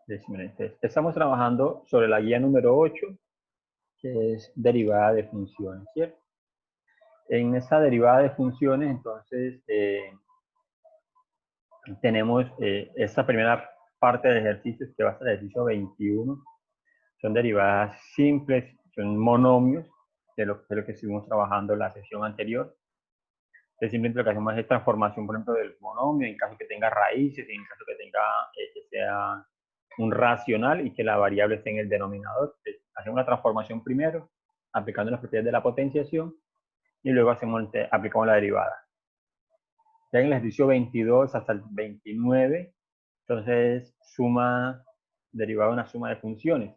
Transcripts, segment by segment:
Entonces, estamos trabajando sobre la guía número 8, que es derivada de funciones, ¿cierto? En esta derivada de funciones, entonces, tenemos esta primera parte de ejercicios que va hasta el ejercicio 21. Son derivadas simples, son monomios de lo que estuvimos trabajando en la sesión anterior. Entonces, simplemente lo que hacemos es transformación, por ejemplo, del monomio, en caso que tenga raíces, en caso que tenga, que sea un racional y que la variable esté en el denominador. Entonces, hacemos una transformación primero, aplicando las propiedades de la potenciación, y luego aplicamos la derivada. Ya en el ejercicio 22 hasta el 29, entonces derivada de una suma de funciones.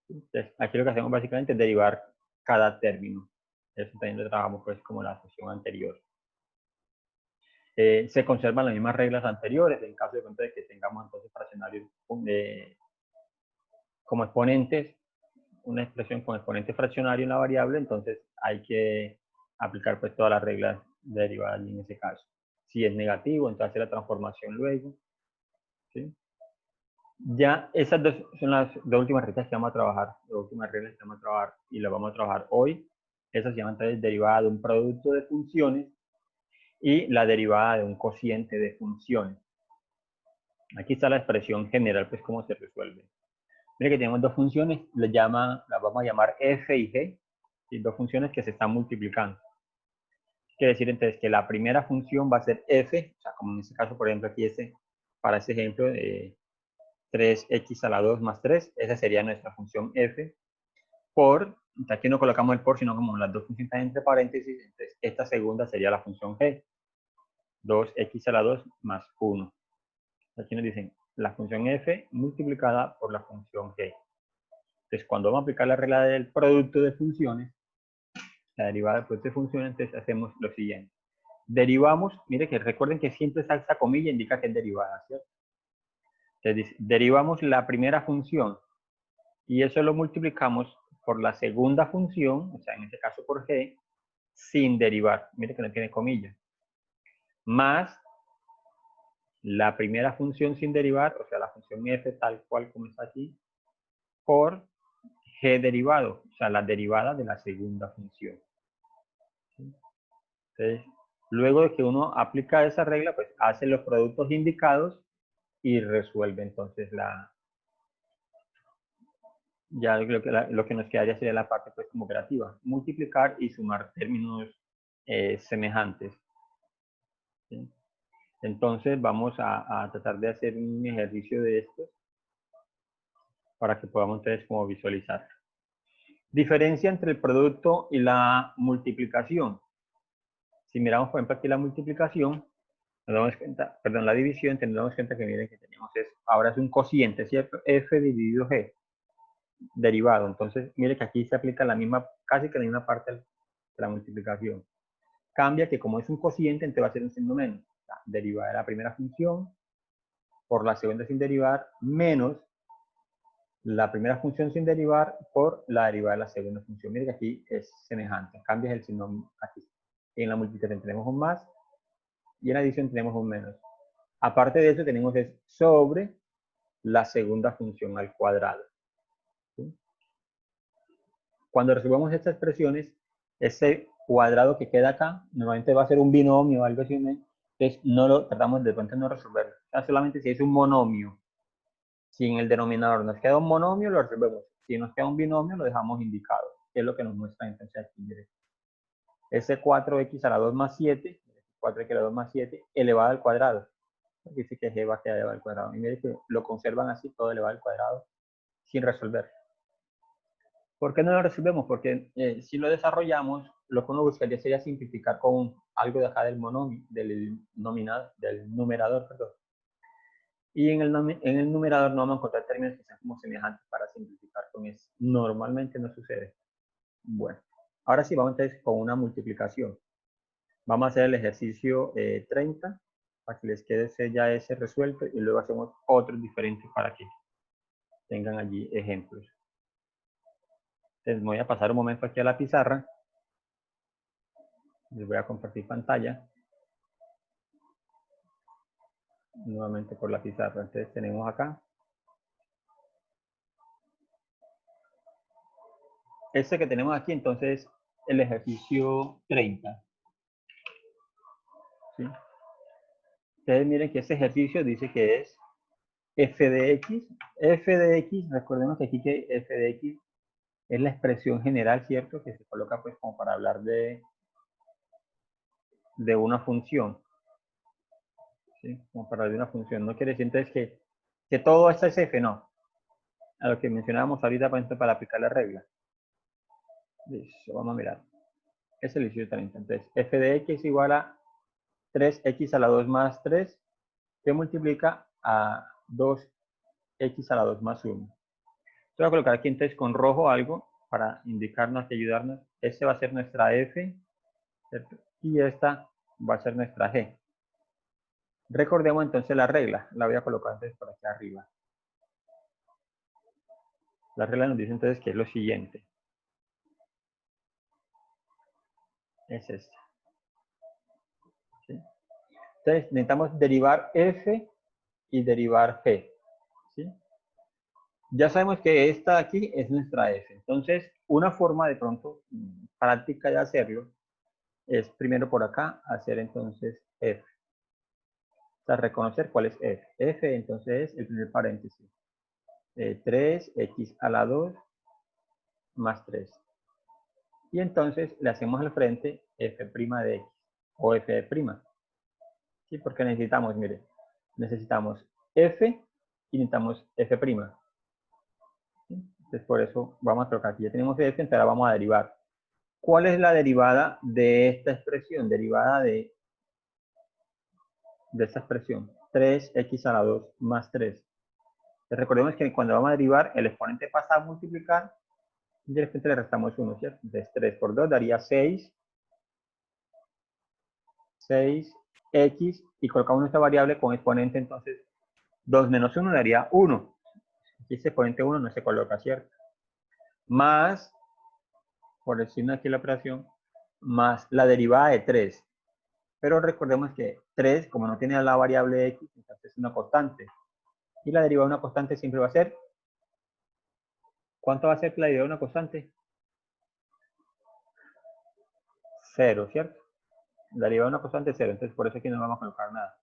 Entonces, aquí lo que hacemos básicamente es derivar cada término. Eso también lo trabajamos pues como la sesión anterior. Se conservan las mismas reglas anteriores en caso de que tengamos entonces fraccionarios como exponentes, una expresión con exponente fraccionario en la variable, entonces hay que aplicar pues todas las reglas derivadas en ese caso. Si es negativo, entonces la transformación luego. ¿Sí? Ya esas dos son las dos últimas reglas que vamos a trabajar, las últimas reglas que vamos a trabajar y las vamos a trabajar hoy. Esas se llaman entonces derivada de un producto de funciones y la derivada de un cociente de funciones. Aquí está la expresión general, pues cómo se resuelve. Mire que tenemos dos funciones, las vamos a llamar f y g, y dos funciones que se están multiplicando. Quiere decir entonces que la primera función va a ser f, o sea, como en este caso, por ejemplo, aquí para este ejemplo, 3x a la 2 más 3, esa sería nuestra función f, por, aquí no colocamos el por, sino como las dos funciones están entre paréntesis, entonces esta segunda sería la función g, 2x a la 2 más 1. Aquí nos dicen la función f multiplicada por la función g. Entonces, cuando vamos a aplicar la regla del producto de funciones, la derivada del producto de funciones, entonces hacemos lo siguiente. Derivamos, mire que recuerden que siempre esta comilla indica que es derivada, ¿cierto? Entonces, derivamos la primera función y eso lo multiplicamos por la segunda función, o sea, en este caso por g, sin derivar. Mire que no tiene comillas. Más la primera función sin derivar, o sea, la función f tal cual como está aquí, por g derivado, o sea, la derivada de la segunda función. Entonces, luego de que uno aplica esa regla, pues hace los productos indicados y resuelve entonces ya lo que nos quedaría sería la parte pues como operativa, multiplicar y sumar términos semejantes. ¿Sí? Entonces vamos a tratar de hacer un ejercicio de estos para que podamos entonces como visualizar. Diferencia entre el producto y la multiplicación. Si miramos por ejemplo aquí la multiplicación, nos damos cuenta, perdón, la división, nos damos cuenta que miren que tenemos ahora es un cociente, ¿cierto? F dividido G, derivado. Entonces, mire que aquí se aplica la misma, casi que la misma parte de la multiplicación. Cambia que como es un cociente, entonces va a ser un signo menos. La derivada de la primera función por la segunda sin derivar, menos la primera función sin derivar por la derivada de la segunda función. Mire que aquí es semejante. Cambia el signo aquí. En la multiplicación tenemos un más y en la adición tenemos un menos. Aparte de eso, tenemos es sobre la segunda función al cuadrado. ¿Sí? Cuando resolvamos estas expresiones, ese cuadrado que queda acá, normalmente va a ser un binomio o algo así, entonces no lo tratamos de pronto no resolverlo. O sea, solamente si es un monomio. Si en el denominador nos queda un monomio, lo resolvemos. Si nos queda un binomio, lo dejamos indicado. Que es lo que nos muestra entonces aquí. Mire. Ese 4x a la 2 más 7, 4x a la 2 más 7, elevado al cuadrado. Dice que g va a quedar elevado al cuadrado. Y mire que lo conservan así, todo elevado al cuadrado, sin resolver. ¿Por qué no lo resolvemos? Porque si lo desarrollamos, lo que uno buscaría sería simplificar con algo de acá del monomio, del numerador, perdón. Y en el numerador no vamos a encontrar términos que sean como semejantes para simplificar con eso. Normalmente no sucede. Bueno, ahora sí vamos entonces con una multiplicación. Vamos a hacer el ejercicio 30 para que les quede ya ese resuelto y luego hacemos otros diferentes para que tengan allí ejemplos. Entonces voy a pasar un momento aquí a la pizarra. Les voy a compartir pantalla. Nuevamente por la pizarra. Entonces tenemos acá Este que tenemos aquí, entonces, el ejercicio 30. ¿Sí? Ustedes miren que este ejercicio dice que es f de x. F de x, recordemos que aquí que f de x es la expresión general, ¿cierto? Que se coloca pues como para hablar de una función. ¿Sí? Como para hablar de una función. No quiere decir entonces que todo esto es f, no. A lo que mencionábamos ahorita para aplicar la regla. Listo, vamos a mirar. Es el ejercicio 30. Entonces, f de x es igual a 3x a la 2 más 3, que multiplica a 2x a la 2 más 1. Voy a colocar aquí entonces con rojo algo para indicarnos y ayudarnos. Este va a ser nuestra f, ¿cierto? Y esta va a ser nuestra g. Recordemos entonces la regla. La voy a colocar entonces por aquí arriba. La regla nos dice entonces que es lo siguiente. Es esta. ¿Sí? Entonces necesitamos derivar f y derivar g. ¿Sí? Ya sabemos que esta aquí es nuestra f. Entonces, una forma de pronto práctica de hacerlo es primero por acá hacer entonces f. O sea, reconocer cuál es f. F entonces es el primer paréntesis. 3x a la 2 más 3. Y entonces le hacemos al frente f' de x o f'. ¿Sí? Porque necesitamos, mire, necesitamos f y necesitamos f'. ¿Sí? Entonces por eso vamos a colocar aquí. Ya tenemos f, entonces ahora vamos a derivar. ¿Cuál es la derivada de esta expresión? Derivada de esta expresión. 3x a la 2 más 3. Entonces recordemos que cuando vamos a derivar, el exponente pasa a multiplicar y de repente le restamos 1, ¿cierto? Entonces 3 por 2 daría 6. 6x y colocamos nuestra variable con exponente, entonces 2 menos 1 daría 1. Aquí ese exponente 1 no se coloca, ¿cierto? Más, por decirlo aquí la operación, más la derivada de 3. Pero recordemos que 3, como no tiene la variable x, entonces es una constante. Y la derivada de una constante siempre va a ser, ¿cuánto va a ser la derivada de una constante? 0, ¿cierto? La derivada de una constante es 0, entonces por eso aquí no vamos a colocar nada.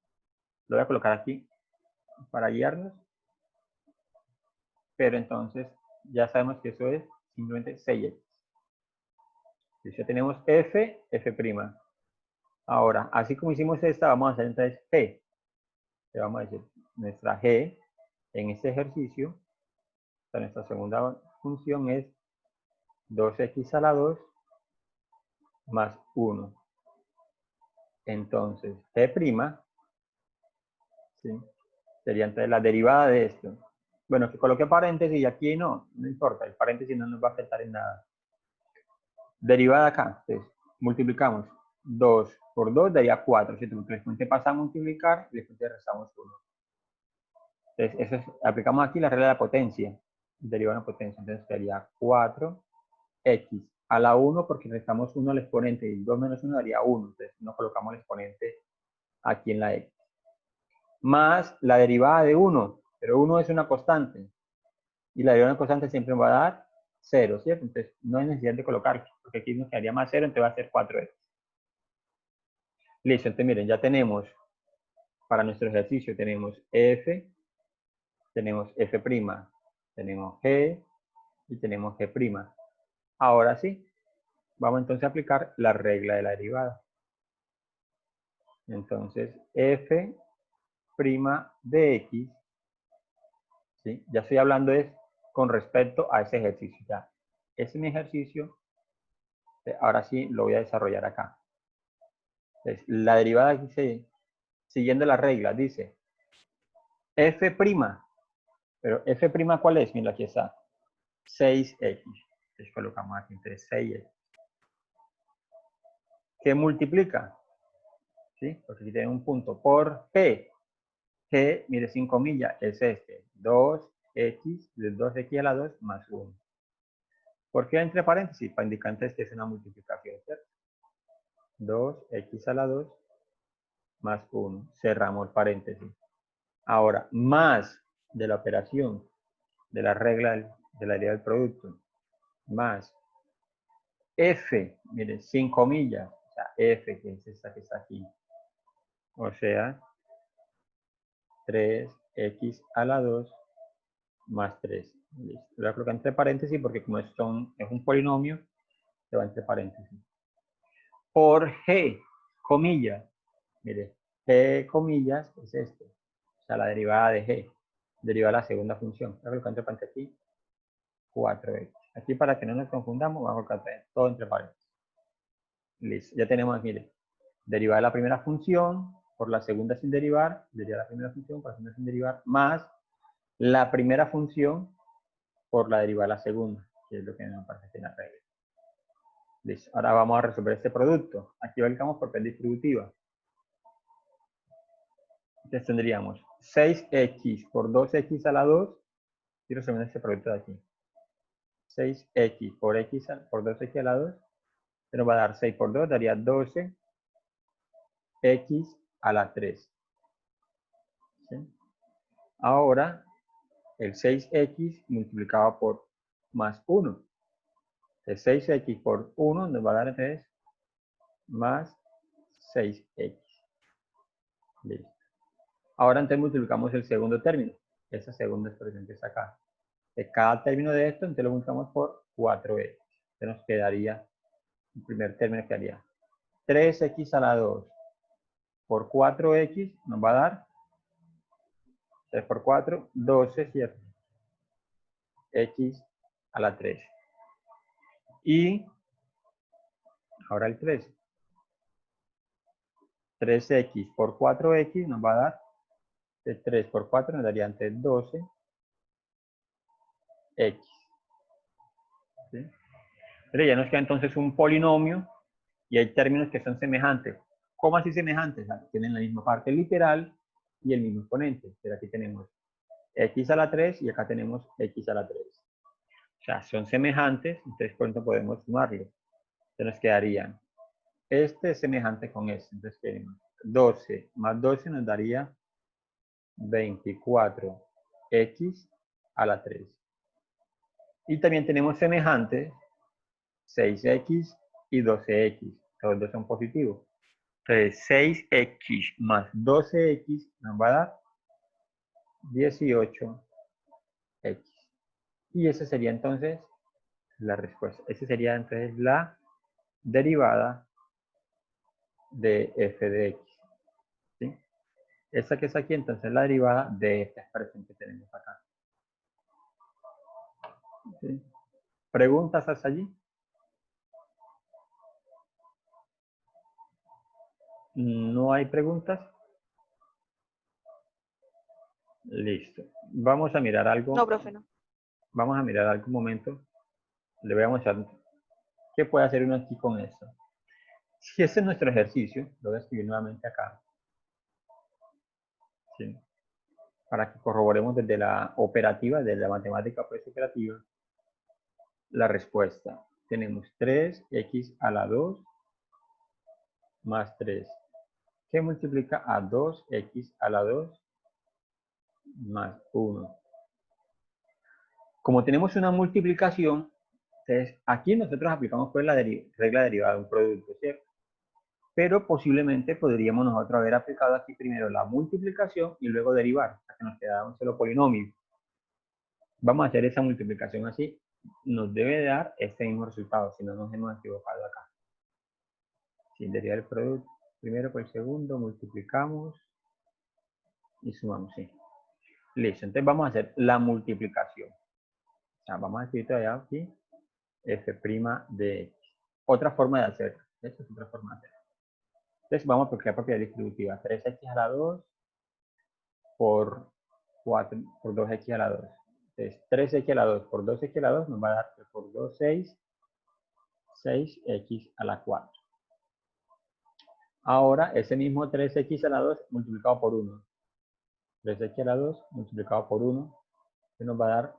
Lo voy a colocar aquí para guiarnos. Pero entonces ya sabemos que eso es simplemente 6x. Y ya tenemos f, f'. Ahora, así como hicimos esta, vamos a hacer entonces g. Le vamos a decir nuestra g en este ejercicio, o sea, nuestra segunda función es 2x a la 2 más 1. Entonces, g', ¿sí? Sería entonces la derivada de esto. Bueno, que coloque paréntesis y aquí no importa, el paréntesis no nos va a afectar en nada. Derivada acá, entonces multiplicamos 2 por 2 daría 4, ¿cierto? Porque después te pasa a multiplicar y después te restamos 1. Entonces, eso es, aplicamos aquí la regla de la potencia, derivada de la potencia, entonces sería 4x a la 1 porque restamos 1 al exponente y 2 menos 1 daría 1, entonces no colocamos el exponente aquí en la x. Más la derivada de 1, pero 1 es una constante y la derivada de una constante siempre va a dar 0, ¿cierto? Entonces no hay necesidad de colocar, porque aquí nos quedaría más 0, entonces va a ser 4x. Listo, entonces miren, ya tenemos para nuestro ejercicio, tenemos f, tenemos f', tenemos g y tenemos g'. Ahora sí, vamos entonces a aplicar la regla de la derivada. Entonces, f' de x, ¿sí? Ya estoy hablando es con respecto a ese ejercicio. Ya, ese es mi ejercicio, ahora sí lo voy a desarrollar acá. Entonces, la derivada aquí, siguiendo la regla, dice f', pero f' ¿cuál es? Mira, aquí está, 6x. Entonces colocamos aquí entre 6x. ¿Qué multiplica? ¿Sí? Porque aquí tiene un punto por g. G, mire, sin comillas, es este. 2x, de 2x a la 2 más 1. ¿Por qué entre paréntesis? Para indicar antes que es una multiplicación, ¿cierto? 2x a la 2 más 1. Cerramos el paréntesis. Ahora, más de la operación de la regla de la derivada del producto, más f, mire, sin comillas, o sea, f, que es esta que está aquí. O sea, 3x a la 2 más 3. Listo. Lo voy a colocar entre paréntesis porque como es un polinomio, se va entre paréntesis. Por g, comillas. Mire, g, comillas, es esto. O sea, la derivada de g. Derivada de la segunda función. Voy a colocar entre paréntesis aquí, 4x. Aquí para que no nos confundamos, vamos a colocar todo entre paréntesis. Listo. Ya tenemos, mire, derivada de la primera función por la segunda sin derivar, derivada de la primera función por la segunda sin derivar, más la primera función por la derivada de la segunda, que es lo que nos aparece en la regla. Listo. Ahora vamos a resolver este producto. Aquí ubicamos por P distributiva. Entonces tendríamos 6x por 2x a la 2, y resolviendo este producto de aquí. 6x por 2x a la 2, se nos va a dar 6 por 2, daría 12x a la 3. ¿Sí? Ahora, el 6x multiplicado por más 1. El 6x por 1 nos va a dar 3 más 6x. Listo. Ahora entonces multiplicamos el segundo término. Esa segunda expresión que está acá. De cada término de esto, entonces lo multiplicamos por 4x. Entonces nos quedaría, el primer término quedaría 3x a la 2 por 4x nos va a dar 3 por 4, 12, ¿cierto? X a la 3. Y ahora el 3. 3x por 4x nos va a dar, de 3 por 4 nos daría antes 12x. ¿Sí? Pero ya nos queda entonces un polinomio y hay términos que son semejantes. ¿Cómo así semejantes? Tienen la misma parte literal y el mismo exponente. Pero aquí tenemos x a la 3 y acá tenemos x a la 3. O sea, son semejantes, entonces por eso podemos sumarlos. Entonces nos quedarían, este es semejante con este. Entonces tenemos 12 más 12 nos daría 24x a la 3. Y también tenemos semejantes 6x y 12x. Los dos son positivos. Entonces 6x más 12x nos va a dar 18x. Y esa sería entonces la respuesta. Esa sería entonces la derivada de f de x. ¿Sí? Esta que está aquí entonces es la derivada de esta expresión que tenemos acá. ¿Sí? ¿Preguntas hasta allí? ¿No hay preguntas? Listo. Vamos a mirar algo. No, profe, no. Vamos a mirar algún momento. Le voy a mostrar qué puede hacer uno aquí con esto. Si ese es nuestro ejercicio, lo voy a escribir nuevamente acá. ¿Sí? Para que corroboremos desde la operativa, desde la matemática pues operativa, la respuesta. Tenemos 3x a la 2 más 3. ¿Qué multiplica a 2x a la 2 más 1? Como tenemos una multiplicación, entonces aquí nosotros aplicamos pues la regla derivada de un producto, ¿cierto? Pero posiblemente podríamos nosotros haber aplicado aquí primero la multiplicación y luego derivar, hasta que nos quedara un solo polinomio. Vamos a hacer esa multiplicación así. Nos debe dar este mismo resultado, si no nos hemos equivocado acá. Si deriva el producto primero por el segundo, multiplicamos y sumamos, sí. Listo, entonces vamos a hacer la multiplicación. O sea, vamos a escribir todavía aquí f' de x. Otra forma de hacerlo. Esta es otra forma de hacerlo. Entonces vamos a aplicar propiedad distributiva. 3x a la 2 por 2x a la 2. Entonces 3x a la 2 por 2x a la 2 nos va a dar por 2, 6, 6x a la 4. Ahora ese mismo 3x a la 2 multiplicado por 1. 3x a la 2 multiplicado por 1 que nos va a dar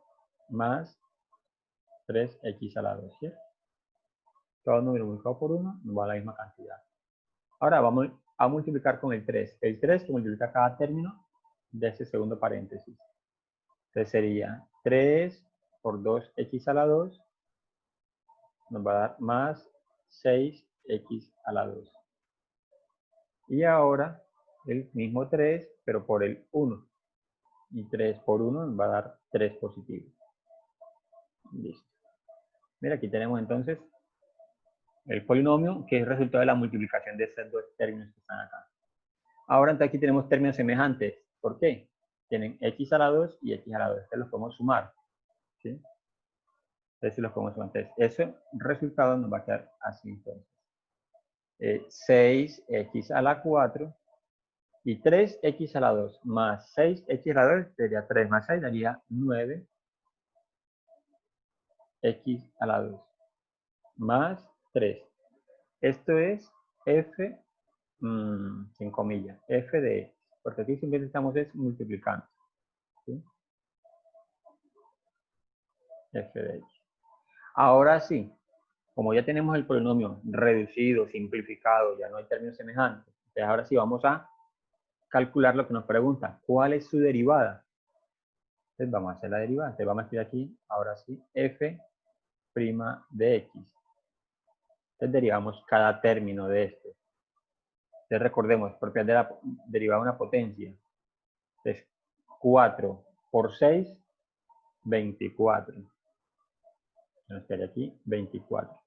más 3x a la 2, ¿cierto? Todo número multiplicado por 1 nos va a dar la misma cantidad. Ahora vamos a multiplicar con el 3. El 3 que multiplica cada término de ese segundo paréntesis. Entonces sería 3 por 2x a la 2 nos va a dar más 6x a la 2. Y ahora el mismo 3, pero por el 1. Y 3 por 1 nos va a dar 3 positivo. Listo. Mira, aquí tenemos entonces el polinomio, que es el resultado de la multiplicación de estos dos términos que están acá. Ahora entonces aquí tenemos términos semejantes. ¿Por qué? Tienen x a la 2 y x a la 2. Entonces los podemos sumar. ¿Sí? Entonces los podemos sumar. Entonces ese resultado nos va a quedar así entonces. 6x a la 4 y 3x a la 2 más 6x a la 2 sería 3 más 6 daría 9x a la 2 más 3. Esto es f, sin comillas, f de x, porque aquí simplemente estamos multiplicando. ¿Sí? F de x. Ahora sí, como ya tenemos el polinomio reducido, simplificado, ya no hay términos semejantes, entonces ahora sí vamos a calcular lo que nos pregunta, ¿cuál es su derivada? Entonces vamos a hacer la derivada, entonces vamos a escribir aquí, ahora sí, f' de x. Entonces derivamos cada término de este. Entonces recordemos, propiedad de la derivada de una potencia. Entonces 4 por 6, 24. Nos queda aquí 24.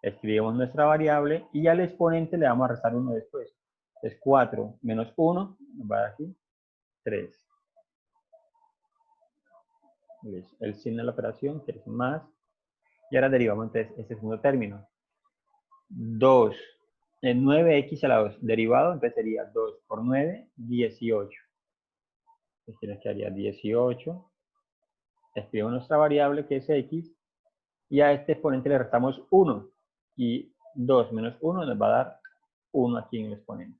Escribimos nuestra variable y al exponente le vamos a restar 1 después. Entonces 4 menos 1 nos va a dar aquí 3. El signo de la operación, que es más. Y ahora derivamos entonces este segundo término. 2, 9x a la 2 derivado, entonces sería 2 por 9, 18. Entonces nos quedaría 18. Escribimos nuestra variable que es x y a este exponente le restamos 1. Y 2 menos 1 nos va a dar 1 aquí en el exponente.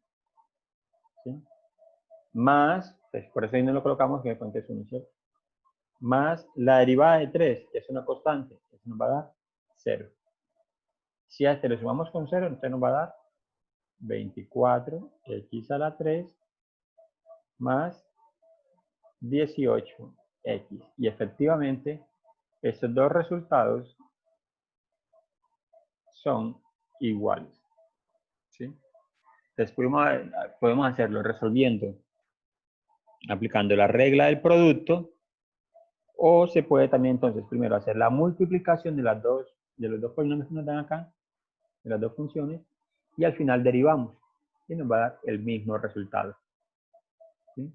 ¿Sí? Más, pues por eso ahí no lo colocamos, que el exponente es 1, ¿cierto? Más la derivada de 3, que es una constante, eso nos va a dar 0. Si a este le sumamos con 0, entonces nos va a dar 24x a la 3 más 18x. Y efectivamente, estos dos resultados son iguales. ¿Sí? Entonces podemos hacerlo resolviendo, aplicando la regla del producto, o se puede también entonces primero hacer la multiplicación de los dos polinomios que nos dan acá, de las dos funciones, y al final derivamos y nos va a dar el mismo resultado. ¿Sí?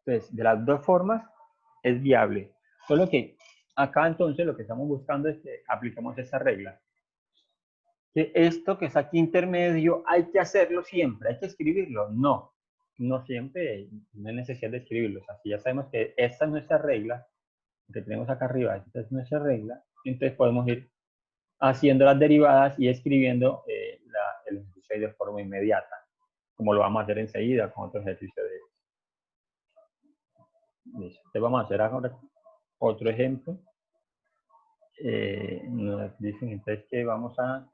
Entonces, de las dos formas es viable. Solo que acá entonces lo que estamos buscando es que apliquemos esa regla. Que esto que está aquí intermedio hay que hacerlo siempre, hay que escribirlo. No, no siempre, no hay necesidad de escribirlo. O sea, si ya sabemos que esta es nuestra regla, que tenemos acá arriba, esta es nuestra regla, entonces podemos ir haciendo las derivadas y escribiendo el ejercicio de forma inmediata, como lo vamos a hacer enseguida con otro ejercicio de esto. Listo. Entonces vamos a hacer ahora otro ejemplo. Nos dicen entonces que vamos a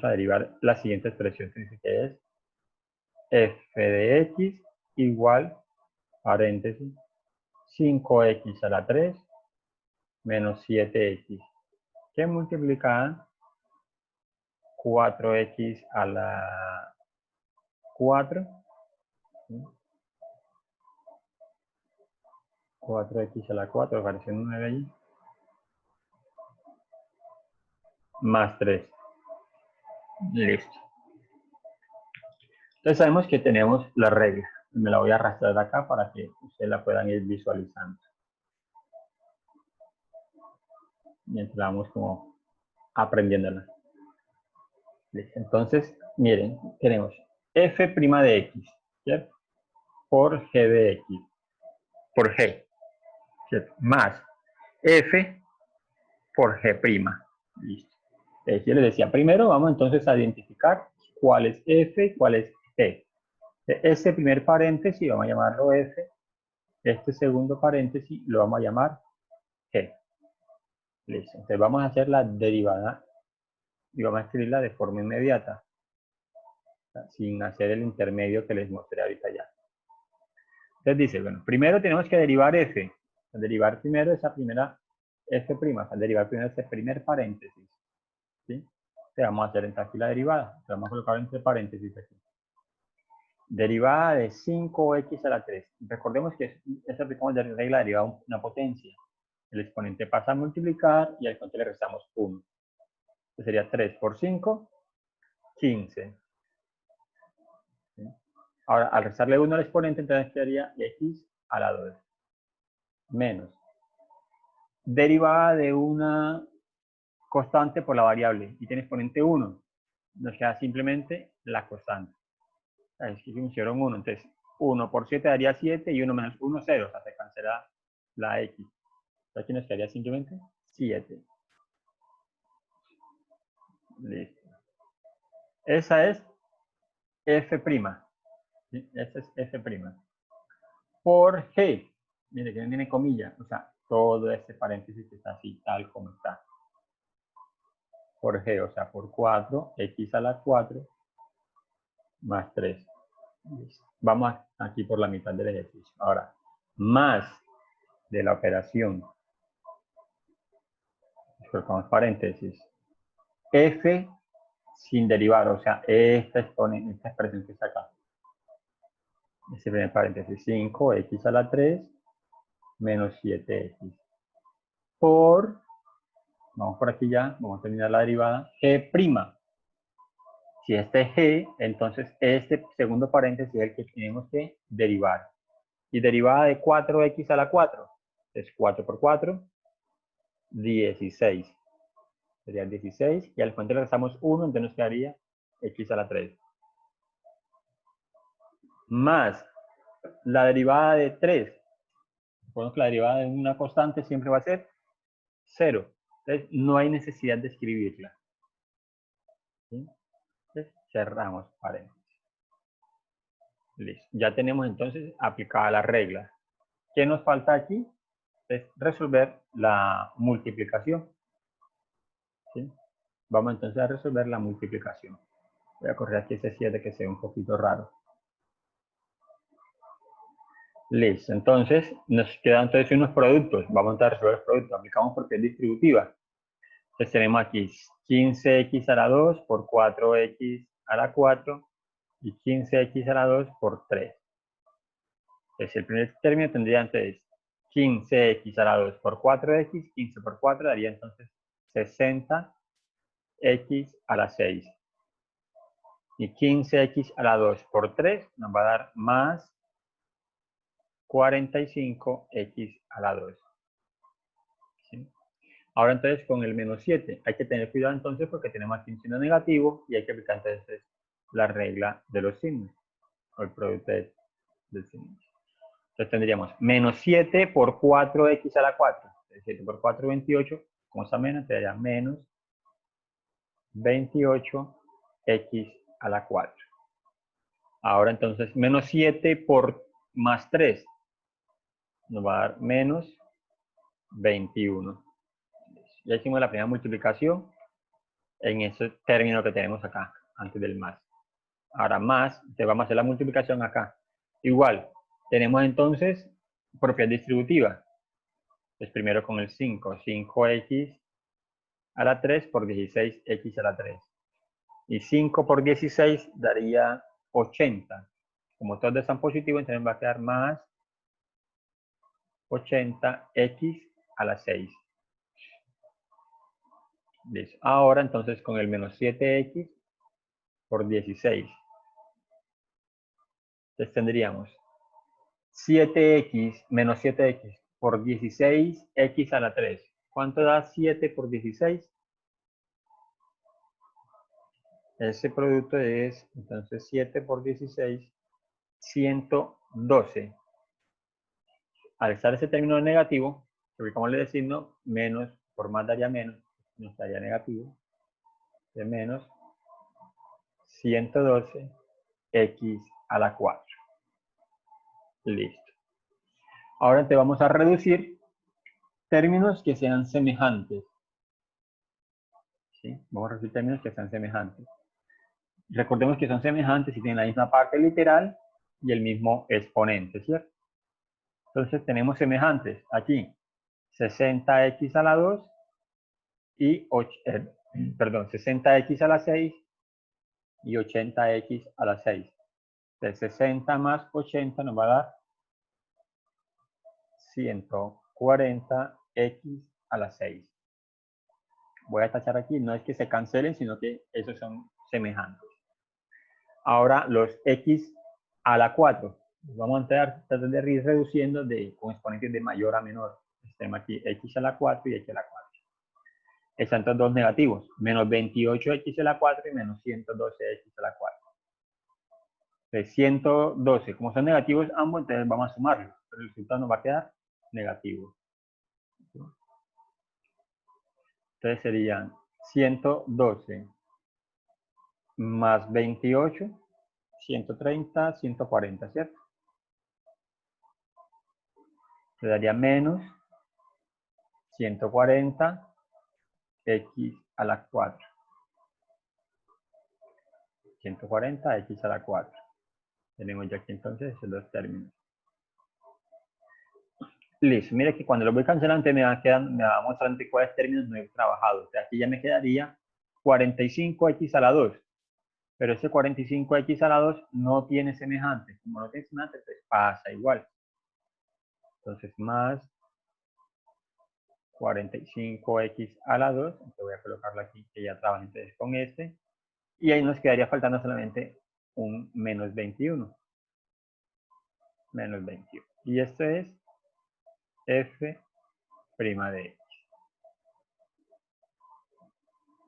derivar la siguiente expresión que dice que es f de x igual, paréntesis, 5x a la 3 menos 7x, que multiplicada 4x a la 4, ¿sí? 4x a la 4, apareciendo un 9 allí, más 3. Listo. Entonces sabemos que tenemos la regla. Me la voy a arrastrar de acá para que ustedes la puedan ir visualizando. Mientras vamos como aprendiéndola. Listo. Entonces, miren, tenemos f' de x, ¿cierto? Por g de x, por g, ¿cierto? Más f por g'. Listo. Yo les decía, primero vamos entonces a identificar cuál es f y cuál es g. Este primer paréntesis vamos a llamarlo f, este segundo paréntesis lo vamos a llamar g. Listo. Entonces vamos a hacer la derivada y vamos a escribirla de forma inmediata, sin hacer el intermedio que les mostré ahorita ya. Entonces dice, bueno, primero tenemos que derivar f. Derivar primero esa primera f', o sea, derivar primero ese primer paréntesis. ¿Sí? Entonces vamos a hacer entonces aquí la derivada. Entonces vamos a colocar entre paréntesis aquí. Derivada de 5x a la 3. Recordemos que esto aplicamos de regla derivada de una potencia. El exponente pasa a multiplicar y al exponente le restamos 1. Entonces sería 3 por 5, 15. ¿Sí? Ahora, al restarle 1 al exponente, entonces quedaría x a la 2. Menos. Derivada de una constante por la variable y tiene exponente 1. Nos queda simplemente la constante. Es que hicieron 1. Entonces, 1 por 7 daría 7 y 1 menos 1, 0. O sea, se cancela la x. Aquí nos quedaría simplemente 7. Listo. Esa es f'. ¿Sí? Esa es f'. Por g. Mire que no tiene comilla. O sea, todo este paréntesis está así, tal como está. Por g, o sea, por 4, x a la 4 más 3. Listo. Vamos aquí por la mitad del ejercicio. Ahora, más de la operación. Colocamos paréntesis. F sin derivar, o sea, esta expresión que está acá. Ese primer paréntesis, 5x a la 3 menos 7x. Por, vamos por aquí ya, vamos a terminar la derivada, g'. Si este es g, entonces este segundo paréntesis es el que tenemos que derivar. Y derivada de 4x a la 4 es 4 por 4, 16. Sería 16 y al exponente le restamos 1, entonces nos quedaría x a la 3. Más la derivada de 3. Recuerden que la derivada de una constante siempre va a ser 0. Entonces no hay necesidad de escribirla. ¿Sí? Entonces cerramos paréntesis. Listo. Ya tenemos entonces aplicada la regla. ¿Qué nos falta aquí? Es resolver la multiplicación. ¿Sí? Vamos entonces a resolver la multiplicación. Voy a correr aquí ese 7 que se ve un poquito raro. Listo. Entonces nos quedan entonces unos productos. Vamos a resolver los productos. Aplicamos propiedad distributiva. Entonces tenemos aquí 15x a la 2 por 4x a la 4 y 15x a la 2 por 3. Entonces el primer término tendría entonces 15x a la 2 por 4x, 15 por 4 daría entonces 60x a la 6. Y 15x a la 2 por 3 nos va a dar más 45x a la 2. ¿Sí? Ahora entonces con el menos 7 hay que tener cuidado entonces porque tenemos aquí un signo negativo y hay que aplicar entonces la regla de los signos o el producto del signo. Entonces tendríamos menos 7 por 4x a la 4. 7 por 4, 28. Como está menos, tendría menos 28x a la 4. Ahora entonces menos 7 por más 3 nos va a dar menos 21. Ya hicimos la primera multiplicación en ese término que tenemos acá, antes del más. Ahora más, te vamos a hacer la multiplicación acá. Igual, tenemos entonces propiedad distributiva. Pues primero con el 5, 5x a la 3 por 16x a la 3. Y 5 por 16 daría 80. Como todos están positivos, entonces va a quedar más 80x a la 6. Listo. Ahora entonces con el menos 7x por 16. Entonces tendríamos 7x menos 7x por 16x a la 3. ¿Cuánto da 7 por 16? Ese producto es, entonces, 7 por 16, 112. Al estar ese término negativo, que como le decimos, menos, por más daría menos, nos daría negativo, de menos 112x a la 4. Listo. Ahora te vamos a reducir términos que sean semejantes. ¿Sí? Vamos a reducir términos que sean semejantes. Recordemos que son semejantes y tienen la misma parte literal y el mismo exponente, ¿cierto? Entonces tenemos semejantes aquí. 60x a la 2 y 60x a la 6 y 80x a la 6. De 60 más 80 nos va a dar 140x a la 6. Voy a tachar aquí, no es que se cancelen, sino que esos son semejantes. Ahora los x a la 4. Vamos a tratar de ir reduciendo con exponentes de mayor a menor. Tenemos aquí x a la 4 y x a la 4. Están estos dos negativos, menos 28x a la 4 y menos 112x a la 4. De 112, como son negativos ambos, entonces vamos a sumarlos. Pero el resultado nos va a quedar negativo. Entonces serían 112 más 28, 130, 140, ¿cierto? Se daría menos 140 x a la 4. 140 x a la 4. Tenemos ya aquí entonces esos dos términos. Listo, mire que cuando lo voy cancelando me va a mostrar cuáles términos no he trabajado. O sea, aquí ya me quedaría 45x a la 2. Pero ese 45x a la 2 no tiene semejante. Como no tiene semejante, pues pasa igual. Entonces, más 45x a la 2. Entonces voy a colocarlo aquí, que ya trabaja entonces con este. Y ahí nos quedaría faltando solamente un menos 21. Menos 21. Y esto es f' de x.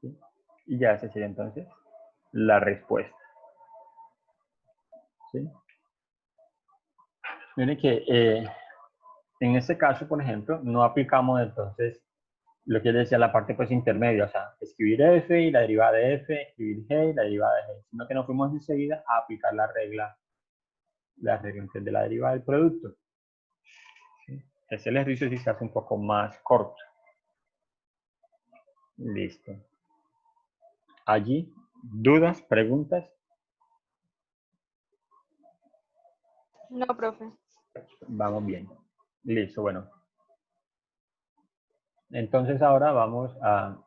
¿Sí? Y ya esa sería entonces la respuesta. ¿Sí? Miren que en este caso, por ejemplo, no aplicamos entonces lo que decía la parte pues intermedia, o sea, escribir f y la derivada de f, escribir g y la derivada de g, sino que nos fuimos enseguida a aplicar la regla de la derivada del producto. ¿Sí? Ese ejercicio sí se hace un poco más corto. Listo. Allí, ¿dudas, preguntas? No, profe. Vamos bien. Listo, bueno. Entonces ahora vamos a